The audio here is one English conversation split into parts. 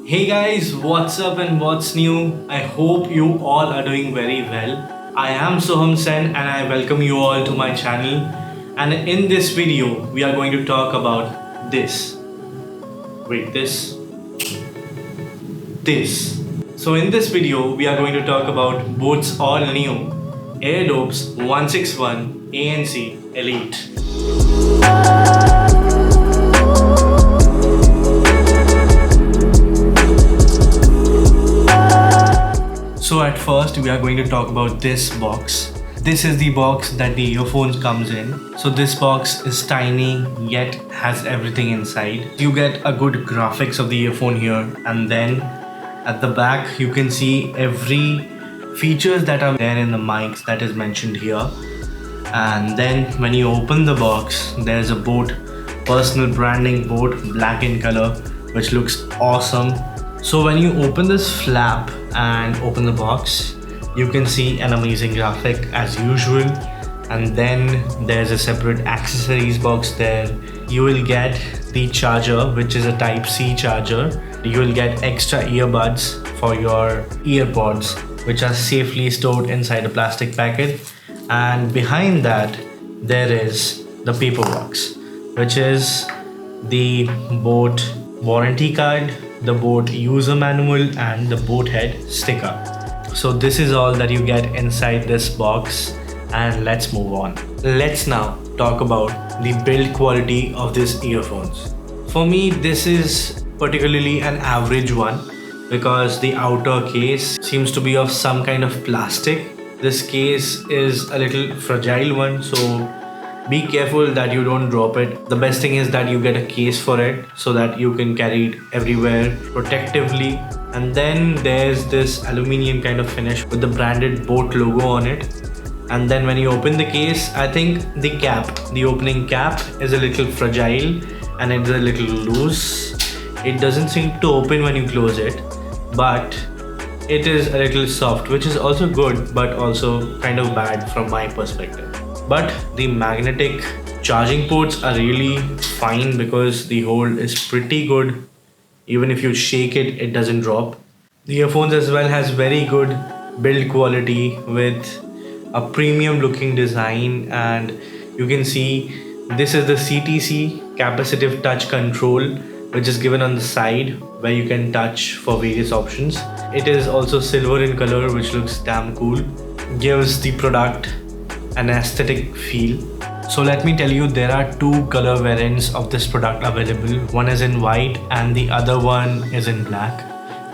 Hey guys, what's up and what's new? I hope you all are doing very well. I am Soham Sen and I welcome you all to my channel. And in this video, we are going to talk about this. Wait, this. So in this video, we are going to talk about Boat's all new Airdopes 161 ANC Elite. So at first we are going to talk about this box. This is the box that the earphones comes in. So this box is tiny yet has everything inside. You get a good graphics of the earphone here, and then at the back you can see every features that are there in the mics that is mentioned here. And then when you open the box, there's a Boat personal branding Boat black in color, which looks awesome. So when you open this flap and open the box, you can see an amazing graphic as usual. And then there's a separate accessories box there. You will get the charger, which is a type C charger. You will get extra earbuds for your earpods, which are safely stored inside a plastic packet. And behind that, there is the paper box, which is the Boat warranty card, the Boat user manual, and the Boat head sticker. So this is all that you get inside this box, and let's move on. Let's now talk about the build quality of these earphones. For me, this is particularly an average one because the outer case seems to be of some kind of plastic. This case is a little fragile one, so be careful that you don't drop it. The best thing is that you get a case for it so that you can carry it everywhere protectively. And then there's this aluminium kind of finish with the branded Boat logo on it. And then when you open the case, I think the opening cap is a little fragile and it's a little loose. It doesn't seem to open when you close it, but it is a little soft, which is also good but also kind of bad from my perspective. But the magnetic charging ports are really fine because the hold is pretty good. Even if you shake it, it doesn't drop. The earphones as well has very good build quality with a premium looking design, and you can see this is the CTC capacitive touch control, which is given on the side where you can touch for various options. It is also silver in color, which looks damn cool. Gives the product an aesthetic feel. So let me tell you, there are two color variants of this product available. One is in white and the other one is in black.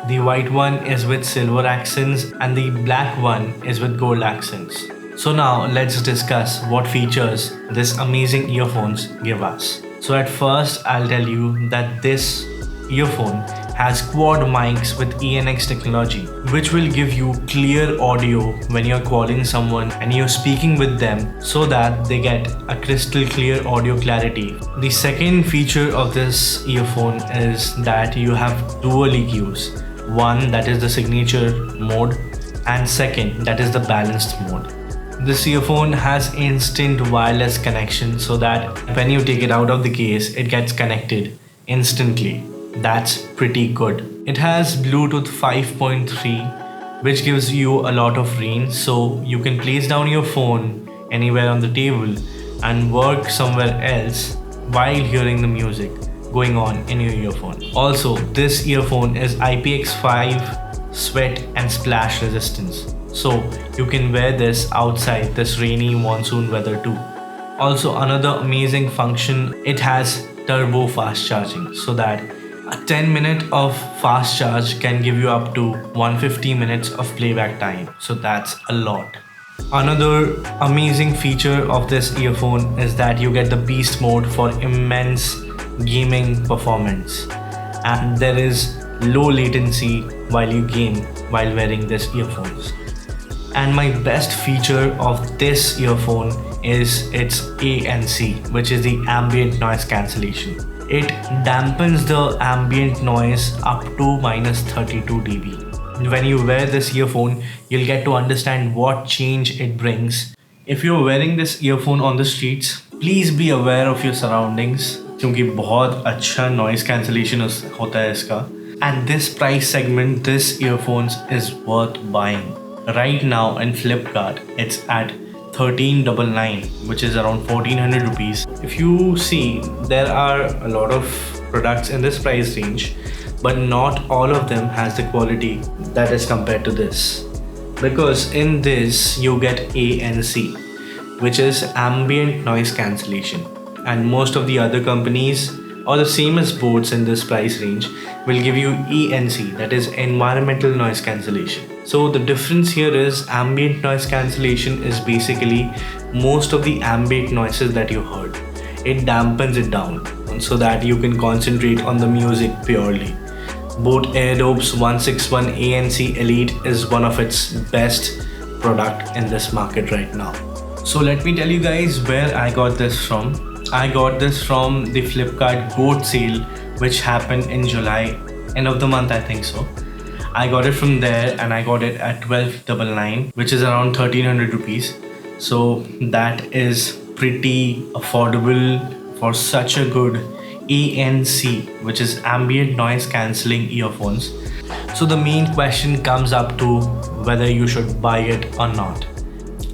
The white one is with silver accents and the black one is with gold accents. So now let's discuss what features this amazing earphones give us. So at first I'll tell you that this earphone has quad mics with ENX technology, which will give you clear audio when you're calling someone and you're speaking with them so that they get a crystal clear audio clarity. The second feature of this earphone is that you have dual EQs. One, that is the signature mode, and second, that is the balanced mode. This earphone has instant wireless connection so that when you take it out of the case, it gets connected instantly. That's pretty good. It has Bluetooth 5.3, which gives you a lot of range, so you can place down your phone anywhere on the table and work somewhere else while hearing the music going on in your earphone. Also, this earphone is IPX5 sweat and splash resistance, so you can wear this outside this rainy monsoon weather too. Also, another amazing function, it has turbo fast charging, so that a 10-minute of fast charge can give you up to 150 minutes of playback time. So that's a lot. Another amazing feature of this earphone is that you get the beast mode for immense gaming performance. And there is low latency while you game while wearing this earphones. And my best feature of this earphone is its ANC, which is the ambient noise cancellation. It dampens the ambient noise up to minus 32 dB. When you wear this earphone, you'll get to understand what change it brings. If you're wearing this earphone on the streets, please be aware of your surroundings, क्योंकि बहुत अच्छा noise cancellation होता है इसका. And this price segment, this earphones is worth buying. Right now in Flipkart, it's at 1399, which is around 1400 rupees. If you see, there are a lot of products in this price range, but not all of them has the quality that is compared to this. Because in this you get ANC, which is ambient noise cancellation, and most of the other companies or the same as boats in this price range will give you ANC, that is environmental noise cancellation. So the difference here is ambient noise cancellation is basically most of the ambient noises that you heard. It dampens it down so that you can concentrate on the music purely. Boat Airdopes 161 ANC Elite is one of its best product in this market right now. So let me tell you guys where I got this from. I got this from the Flipkart Goat sale, which happened in July, end of the month I think so. I got it from there and I got it at 1299, which is around 1300 rupees. So that is pretty affordable for such a good ANC, which is ambient noise cancelling earphones. So the main question comes up to whether you should buy it or not.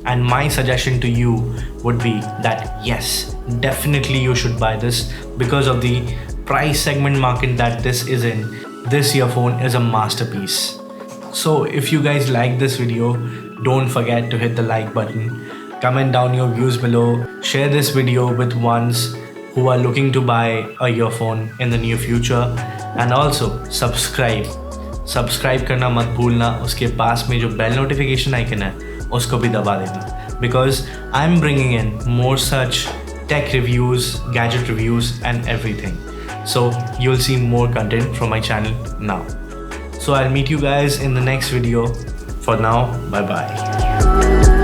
And my suggestion to you would be that yes, definitely you should buy this because of the price segment market that this is in. This earphone is a masterpiece. So if you guys like this video, don't forget to hit the like button, comment down your views below, share this video with ones who are looking to buy a earphone in the near future, and also subscribe करना मत भूलना. उसके पास में जो bell notification icon है उसको भी दबा देना, because I'm bringing in more such tech reviews, gadget reviews and everything. So you'll see more content from my channel now. So I'll meet you guys in the next video. For now, bye bye.